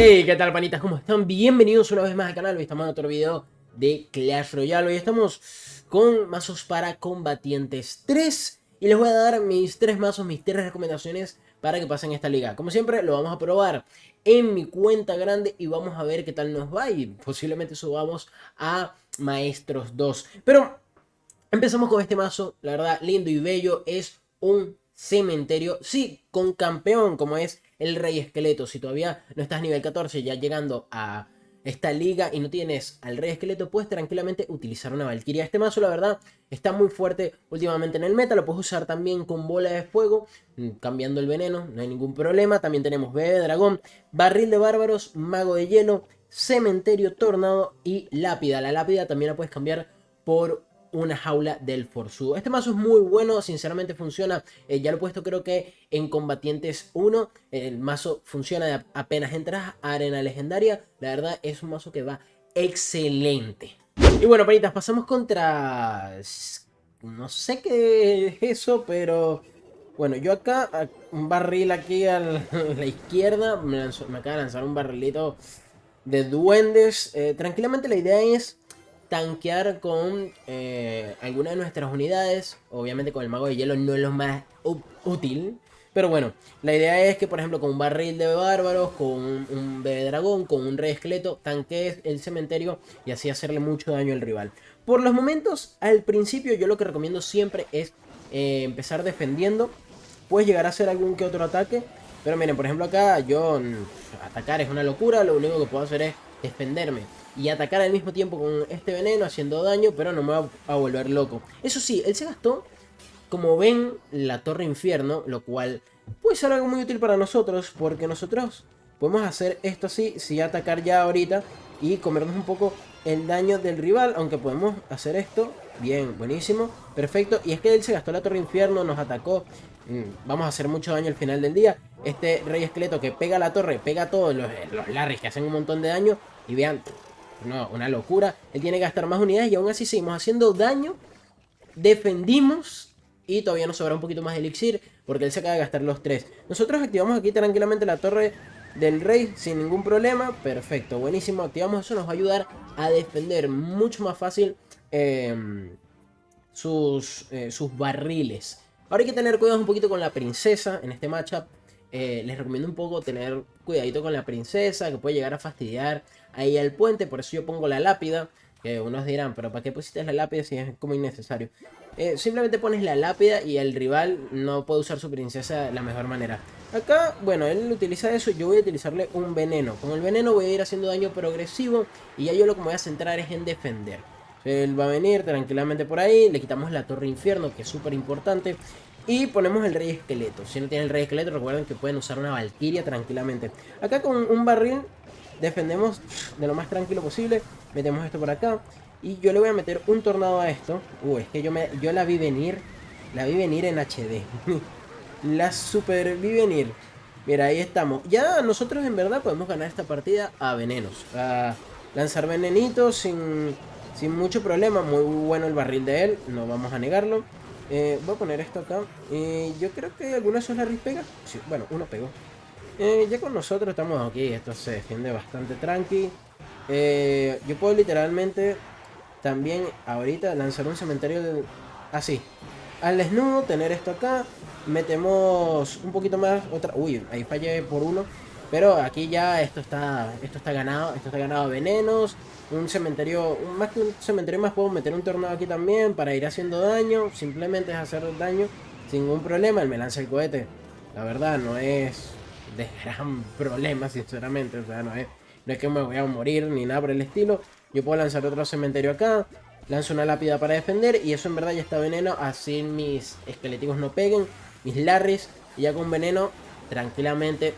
Hey, ¿qué tal, panitas? ¿Cómo están? Bienvenidos una vez más al canal. Hoy estamos en otro video de Clash Royale. Hoy estamos con mazos para combatientes 3 y les voy a dar mis 3 mazos, mis 3 recomendaciones para que pasen esta liga. Como siempre, lo vamos a probar en mi cuenta grande y vamos a ver qué tal nos va y posiblemente subamos a Maestros 2. Pero empezamos con este mazo, la verdad, lindo y bello. Es un cementerio, sí, con campeón, como es el Rey Esqueleto. Si todavía no estás nivel 14, ya llegando a esta liga y no tienes al Rey Esqueleto, puedes tranquilamente utilizar una Valkyria. Este mazo, la verdad, está muy fuerte últimamente en el meta. Lo puedes usar también con bola de fuego, cambiando el veneno, no hay ningún problema. También tenemos Bebé Dragón, Barril de Bárbaros, Mago de Hielo, Cementerio, Tornado y Lápida. La Lápida también la puedes cambiar por una jaula del forzudo. Este mazo es muy bueno, sinceramente funciona. Ya lo he puesto creo que en Combatientes 1. El mazo funciona de apenas entras a Arena Legendaria. La verdad es un mazo que va excelente. Y bueno, panitas, pasamos contra... no sé qué es eso, pero... bueno, yo acá, un barril aquí a la izquierda. Me acaba de lanzar un barrilito de duendes. Tranquilamente la idea es tanquear con alguna de nuestras unidades. Obviamente con el mago de hielo no es lo más útil. Pero bueno, la idea es que por ejemplo con un barril de bárbaros, con un bebé dragón, con un rey esqueleto, tanquees el cementerio y así hacerle mucho daño al rival. Por los momentos, al principio yo lo que recomiendo siempre es empezar defendiendo. Puedes llegar a hacer algún que otro ataque. Pero miren, por ejemplo acá yo atacar es una locura. Lo único que puedo hacer es defenderme y atacar al mismo tiempo con este veneno haciendo daño, pero no me va a volver loco. Eso sí, él se gastó, como ven, la Torre Infierno, lo cual puede ser algo muy útil para nosotros, porque nosotros podemos hacer esto así, sí, atacar ya ahorita y comernos un poco el daño del rival, aunque podemos hacer esto. Bien, buenísimo, perfecto. Y es que él se gastó la Torre Infierno, nos atacó. Vamos a hacer mucho daño al final del día. Este Rey Esqueleto que pega la torre, pega a todos los Larrys que hacen un montón de daño. Y vean, no, una locura. Él tiene que gastar más unidades y aún así seguimos haciendo daño. Defendimos y todavía nos sobra un poquito más de elixir porque él se acaba de gastar los 3. Nosotros activamos aquí tranquilamente la torre del rey sin ningún problema. Perfecto, buenísimo. Activamos eso, nos va a ayudar a defender mucho más fácil sus barriles. Ahora hay que tener cuidado un poquito con la princesa en este matchup. Les recomiendo un poco tener cuidadito con la princesa, que puede llegar a fastidiar ahí al puente. Por eso yo pongo la lápida. Que unos dirán, pero ¿para qué pusiste la lápida si es como innecesario? Simplemente pones la lápida y el rival no puede usar su princesa de la mejor manera. Acá, bueno, él utiliza eso, yo voy a utilizarle un veneno. Con el veneno voy a ir haciendo daño progresivo y ya yo lo que me voy a centrar es en defender. Él va a venir tranquilamente por ahí, le quitamos la torre infierno, que es súper importante. Y ponemos el rey esqueleto. Si no tienen el rey esqueleto, recuerden que pueden usar una valquiria tranquilamente. Acá con un barril defendemos de lo más tranquilo posible. Metemos esto por acá. Y yo le voy a meter un tornado a esto. Es que yo la vi venir. La vi venir en HD. La super vi venir. Mira, ahí estamos. Ya nosotros en verdad podemos ganar esta partida a venenos. A lanzar venenitos sin mucho problema. Muy bueno el barril de él. No vamos a negarlo. Voy a poner esto acá. Yo creo que alguno de esos Larry pega. Sí, bueno, uno pegó. Ya con nosotros estamos aquí. Esto se defiende bastante tranqui. Yo puedo literalmente también ahorita lanzar un cementerio así. Al desnudo, tener esto acá. Metemos un poquito más. Otra. Uy, ahí fallé por uno. Pero aquí ya esto está ganado. Esto está ganado a venenos. Un cementerio, más que un cementerio más, puedo meter un tornado aquí también para ir haciendo daño. Simplemente es hacer daño sin ningún problema. Él me lanza el cohete. La verdad no es de gran problema, sinceramente. O sea, no es que me voy a morir ni nada por el estilo. Yo puedo lanzar otro cementerio acá. Lanzo una lápida para defender. Y eso en verdad ya está veneno. Así mis esqueléticos no peguen. Mis Larrys. Y ya con veneno, tranquilamente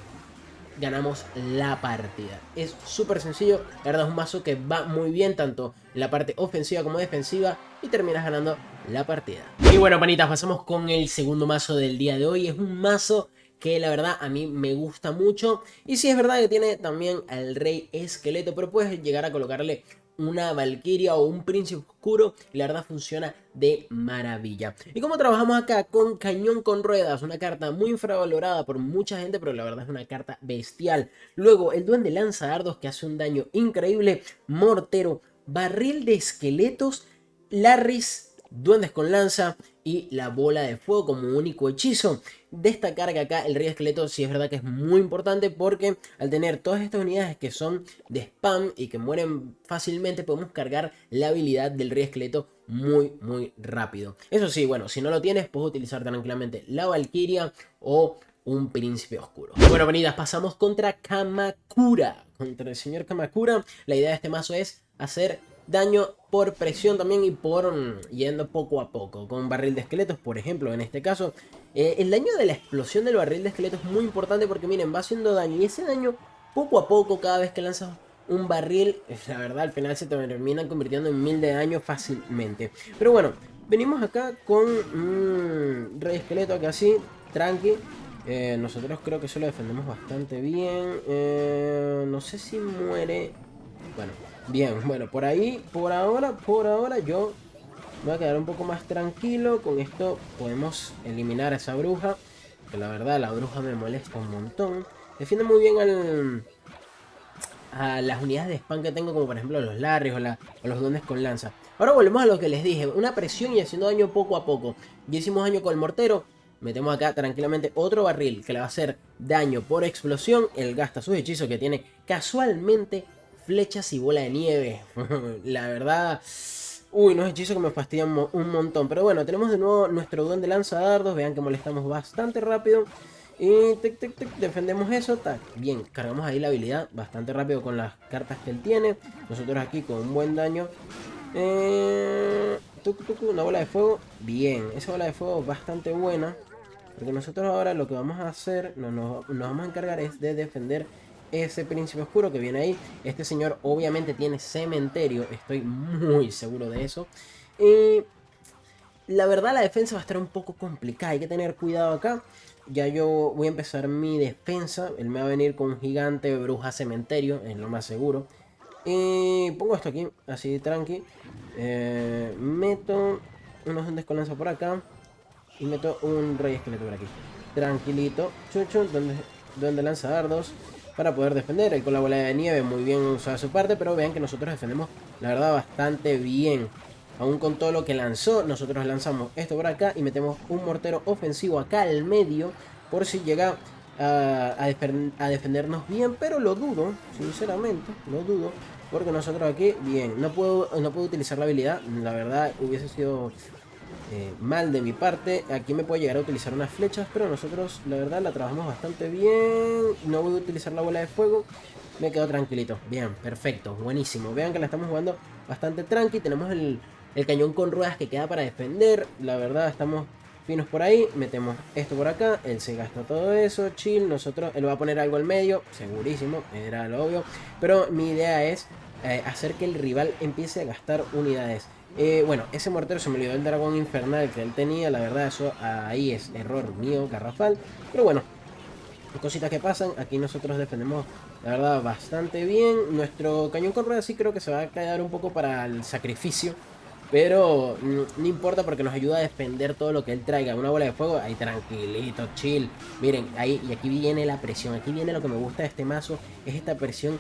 ganamos la partida. Es súper sencillo. La verdad es un mazo que va muy bien tanto en la parte ofensiva como defensiva. Y terminas ganando la partida. Y bueno, panitas, pasamos con el segundo mazo del día de hoy. Es un mazo que la verdad a mí me gusta mucho. Y sí es verdad que tiene también al rey esqueleto, pero puedes llegar a colocarle una Valkyria o un Príncipe Oscuro y la verdad funciona de maravilla. ¿Y cómo trabajamos acá? Con Cañón con Ruedas, una carta muy infravalorada por mucha gente, pero la verdad es una carta bestial. Luego el Duende Lanzadardos, que hace un daño increíble, Mortero, Barril de Esqueletos, Larrys, Duendes con Lanza y la Bola de Fuego como único hechizo. Destacar que acá el Rey Esqueleto sí es verdad que es muy importante, porque al tener todas estas unidades que son de spam y que mueren fácilmente, podemos cargar la habilidad del Rey Esqueleto muy rápido. Eso sí, bueno, si no lo tienes, puedes utilizar tranquilamente la Valkyria o un Príncipe Oscuro. Bueno, venidas, pasamos contra Kamakura. Contra el señor Kamakura, la idea de este mazo es hacer daño por presión también y por yendo poco a poco. Con barril de esqueletos, por ejemplo, en este caso. El daño de la explosión del barril de esqueletos es muy importante porque, miren, va haciendo daño. Y ese daño, poco a poco, cada vez que lanzas un barril, la verdad, al final se te terminan convirtiendo en 1000 de daño fácilmente. Pero bueno, venimos acá con un rey esqueleto acá así, tranqui. Nosotros creo que eso lo defendemos bastante bien. No sé si muere. Bueno, bien, bueno, por ahí, por ahora yo me voy a quedar un poco más tranquilo. Con esto podemos eliminar a esa bruja, que la verdad la bruja me molesta un montón. Defiende muy bien a las unidades de spam que tengo, como por ejemplo los Larrys o los Duendes con Lanza. Ahora volvemos a lo que les dije, una presión y haciendo daño poco a poco. Ya hicimos daño con el mortero. Metemos acá tranquilamente otro barril que le va a hacer daño por explosión. Él gasta sus hechizos, que tiene casualmente flechas y bola de nieve. La verdad, uy, unos hechizos que me fastidian un montón. Pero bueno, tenemos de nuevo nuestro Duende Lanzadardos. Vean que molestamos bastante rápido. Y defendemos eso. Tac. Bien, cargamos ahí la habilidad bastante rápido con las cartas que él tiene. Nosotros aquí con un buen daño. Una bola de fuego. Bien, esa bola de fuego es bastante buena, porque nosotros ahora lo que vamos a hacer, nos vamos a encargar es de defender ese príncipe oscuro que viene ahí. Este señor obviamente tiene cementerio, estoy muy seguro de eso. Y la verdad la defensa va a estar un poco complicada, hay que tener cuidado acá. Ya yo voy a empezar mi defensa. Él me va a venir con un gigante, bruja, cementerio, es lo más seguro. Y pongo esto aquí, así tranqui. Meto unos duendes con lanza por acá. Y meto un rey esqueleto por aquí. Tranquilito. Chucho, donde lanza dardos. Para poder defender. Él con la bola de nieve muy bien usada su parte. Pero vean que nosotros defendemos, la verdad, bastante bien. Aún con todo lo que lanzó, nosotros lanzamos esto por acá. Y metemos un mortero ofensivo acá al medio. Por si llega a defendernos bien. Pero lo dudo, sinceramente. Lo dudo. Porque nosotros aquí, bien. No puedo utilizar la habilidad. La verdad, hubiese sido mal de mi parte. Aquí me puede llegar a utilizar unas flechas, pero nosotros la verdad la trabajamos bastante bien. No voy a utilizar la bola de fuego. Me quedo tranquilito. Bien, perfecto, buenísimo. Vean que la estamos jugando bastante tranqui. Tenemos el cañón con ruedas que queda para defender. La verdad estamos finos por ahí. Metemos esto por acá. Él se gasta todo eso. Chill. Nosotros, él va a poner algo al medio. Segurísimo, era lo obvio. Pero mi idea es hacer que el rival empiece a gastar unidades. Bueno, ese mortero se me olvidó el dragón infernal que él tenía. La verdad, eso ahí es error mío, garrafal. Pero bueno, cositas que pasan. Aquí nosotros defendemos, la verdad, bastante bien. Nuestro cañón con ruedas sí creo que se va a quedar un poco para el sacrificio. Pero no importa, porque nos ayuda a defender todo lo que él traiga. Una bola de fuego, ahí tranquilito, chill. Miren, ahí, y aquí viene la presión. Aquí viene lo que me gusta de este mazo. Es esta presión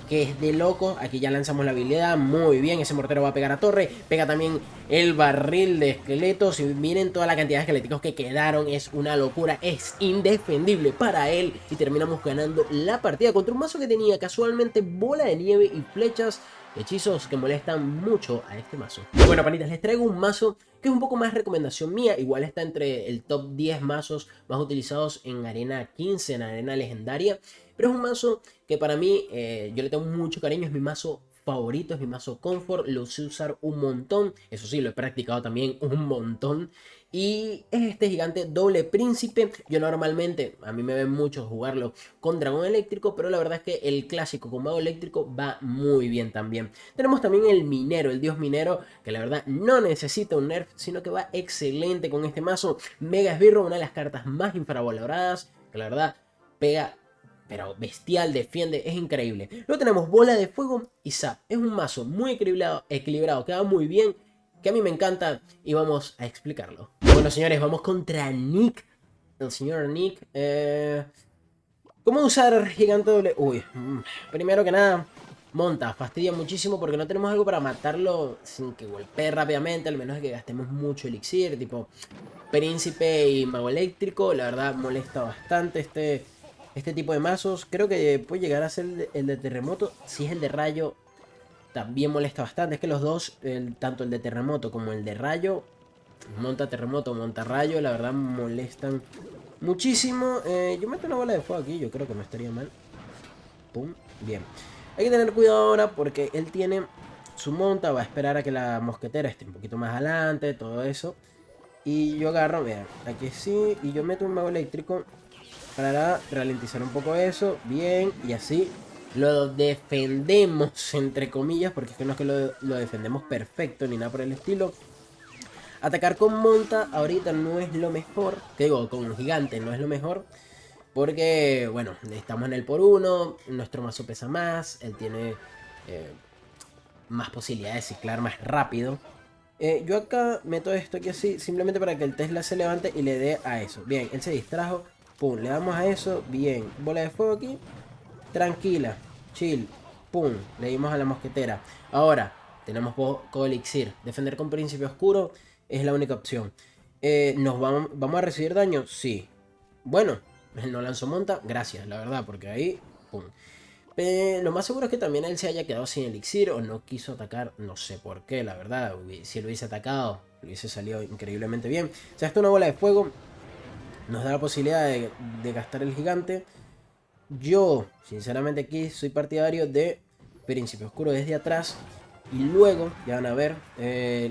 que es de loco. Aquí ya lanzamos la habilidad, muy bien, ese mortero va a pegar a torre, pega también el barril de esqueletos. Y miren toda la cantidad de esqueléticos que quedaron, es una locura, es indefendible para él. Y terminamos ganando la partida contra un mazo que tenía casualmente bola de nieve y flechas, hechizos que molestan mucho a este mazo. Bueno, panitas, les traigo un mazo que es un poco más recomendación mía. Igual está entre el top 10 mazos más utilizados en arena 15, en arena legendaria. Pero es un mazo que para mí, yo le tengo mucho cariño. Es mi mazo favorito, es mi mazo confort. Lo sé usar un montón. Eso sí, lo he practicado también un montón. Y es este gigante doble príncipe. Yo normalmente, a mí me ven muchos jugarlo con dragón eléctrico, pero la verdad es que el clásico con mago eléctrico va muy bien también. Tenemos también el minero, el dios minero, que la verdad no necesita un nerf, sino que va excelente con este mazo. Mega Esbirro, una de las cartas más infravaloradas, que la verdad pega pero bestial, defiende, es increíble. Luego tenemos Bola de Fuego y Zap. Es un mazo muy equilibrado, que va muy bien, que a mí me encanta y vamos a explicarlo. Bueno, señores, vamos contra Nick, el señor Nick. ¿Cómo usar Gigante doble? Uy, primero que nada, Monta, fastidia muchísimo porque no tenemos algo para matarlo sin que golpee rápidamente, al menos que gastemos mucho elixir, tipo Príncipe y Mago Eléctrico. La verdad molesta bastante este tipo de mazos. Creo que puede llegar a ser el de Terremoto. Si es el de Rayo, también molesta bastante. Es que los dos, tanto el de Terremoto como el de Rayo, Monta Terremoto, Monta Rayo, la verdad molestan muchísimo. Yo meto una bola de fuego aquí, yo creo que no estaría mal. Pum, bien. Hay que tener cuidado ahora porque él tiene su monta, va a esperar a que la mosquetera esté un poquito más adelante, todo eso. Y yo agarro, vean, aquí sí, y yo meto un mago eléctrico para ralentizar un poco eso, bien, y así lo defendemos, entre comillas, porque es que no es que lo defendemos perfecto ni nada por el estilo. Atacar con monta ahorita no es lo mejor, que digo, con un gigante no es lo mejor, porque, bueno, estamos en el por uno, nuestro mazo pesa más, él tiene más posibilidades de ciclar más rápido. Yo acá meto esto aquí así, simplemente para que el Tesla se levante y le dé a eso. Bien, él se distrajo, pum, le damos a eso, bien. Bola de fuego aquí, tranquila, chill, pum, le dimos a la mosquetera. Ahora, tenemos poco elixir. Defender con Príncipe Oscuro es la única opción. ¿Vamos a recibir daño? Sí. Bueno, él no lanzó monta, gracias, la verdad, porque ahí, pum. Lo más seguro es que también él se haya quedado sin elixir o no quiso atacar, no sé por qué, la verdad. Si él hubiese atacado, hubiese salido increíblemente bien. O sea, esto es una bola de fuego, nos da la posibilidad de gastar el gigante. Yo, sinceramente, aquí soy partidario de Príncipe Oscuro desde atrás. Y luego, ya van a ver,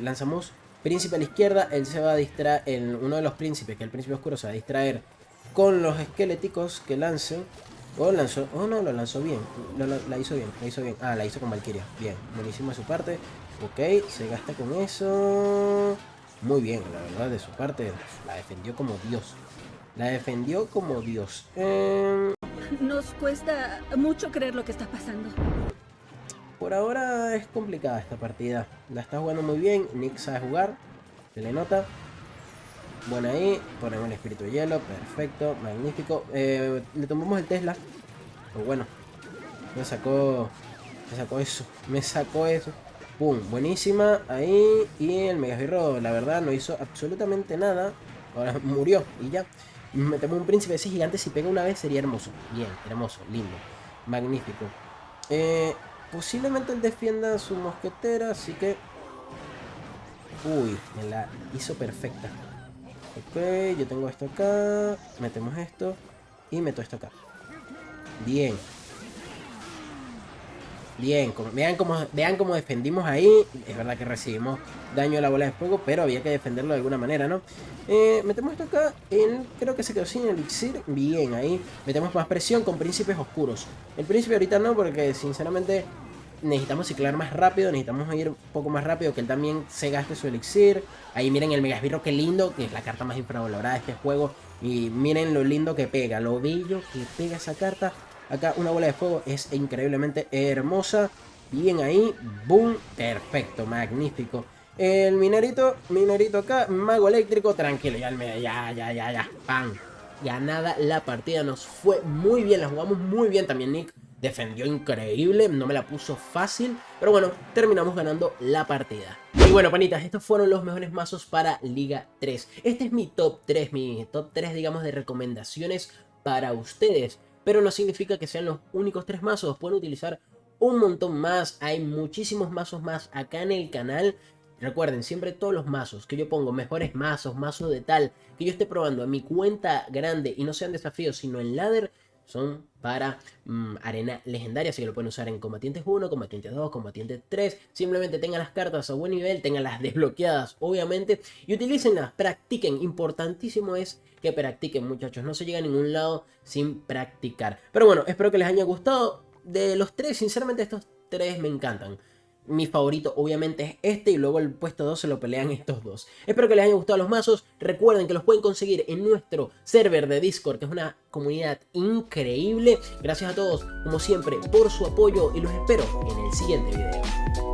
lanzamos Príncipe a la izquierda. Él se va a distraer, uno de los príncipes, que es el Príncipe Oscuro, se va a distraer con los esqueléticos que lancen. Lanzó, no, lo lanzó bien. La hizo bien, la hizo bien. Ah, la hizo con Valkyria. Bien, buenísimo de su parte. Ok, se gasta con eso. Muy bien, la verdad, de su parte. La defendió como Dios. La defendió como Dios. Nos cuesta mucho creer lo que está pasando. Por ahora es complicada esta partida. La está jugando muy bien. Nick sabe jugar. Se le nota. Bueno, ahí ponemos el espíritu de hielo. Perfecto, magnífico. Le tomamos el Tesla. Pues bueno, me sacó eso. Me sacó eso. Pum, buenísima. Ahí. Y el Megasbirro, la verdad, no hizo absolutamente nada. Ahora murió y ya. Metemos un príncipe. Ese gigante, si pega una vez, sería hermoso. Bien, hermoso, lindo. Magnífico. Posiblemente él defienda a su mosquetera, así que... Uy, me la hizo perfecta. Ok, yo tengo esto acá. Metemos esto. Y meto esto acá. Bien. Bien, vean cómo defendimos ahí. Es verdad que recibimos daño a la bola de fuego, pero había que defenderlo de alguna manera, ¿no? Metemos esto acá. Él creo que se quedó sin elixir. Bien, ahí metemos más presión con príncipes oscuros. El príncipe ahorita no, porque sinceramente necesitamos ciclar más rápido. Necesitamos ir un poco más rápido, que él también se gaste su elixir. Ahí miren el Megasbirro, qué lindo, que es la carta más infravalorada de este juego. Y miren lo lindo que pega, lo bello que pega esa carta. Acá una bola de fuego es increíblemente hermosa. Bien ahí. Boom. Perfecto. Magnífico. El minerito acá. Mago eléctrico. Tranquilo. Ya. Pam. Ganada la partida. Nos fue muy bien. La jugamos muy bien. También Nick defendió increíble. No me la puso fácil. Pero bueno, terminamos ganando la partida. Y bueno, panitas, estos fueron los mejores mazos para Liga 3. Este es mi top 3. Mi top 3, digamos, de recomendaciones para ustedes. Pero no significa que sean los únicos 3 mazos. Pueden utilizar un montón más. Hay muchísimos mazos más acá en el canal. Recuerden, siempre todos los mazos que yo pongo, mejores mazos, mazos de tal, que yo esté probando en mi cuenta grande y no sean desafíos, sino en ladder, son para arena legendaria. Así que lo pueden usar en combatientes 1, combatientes 2, combatientes 3. Simplemente tengan las cartas a buen nivel, tengan las desbloqueadas, obviamente, y utilícenlas, practiquen. Importantísimo es que practiquen, muchachos. No se llega a ningún lado sin practicar. Pero bueno, espero que les haya gustado. De los 3, sinceramente estos 3 me encantan. Mi favorito obviamente es este y luego el puesto 2 se lo pelean estos dos. Espero que les hayan gustado los mazos. Recuerden que los pueden conseguir en nuestro server de Discord, que es una comunidad increíble. Gracias a todos, como siempre, por su apoyo y los espero en el siguiente video.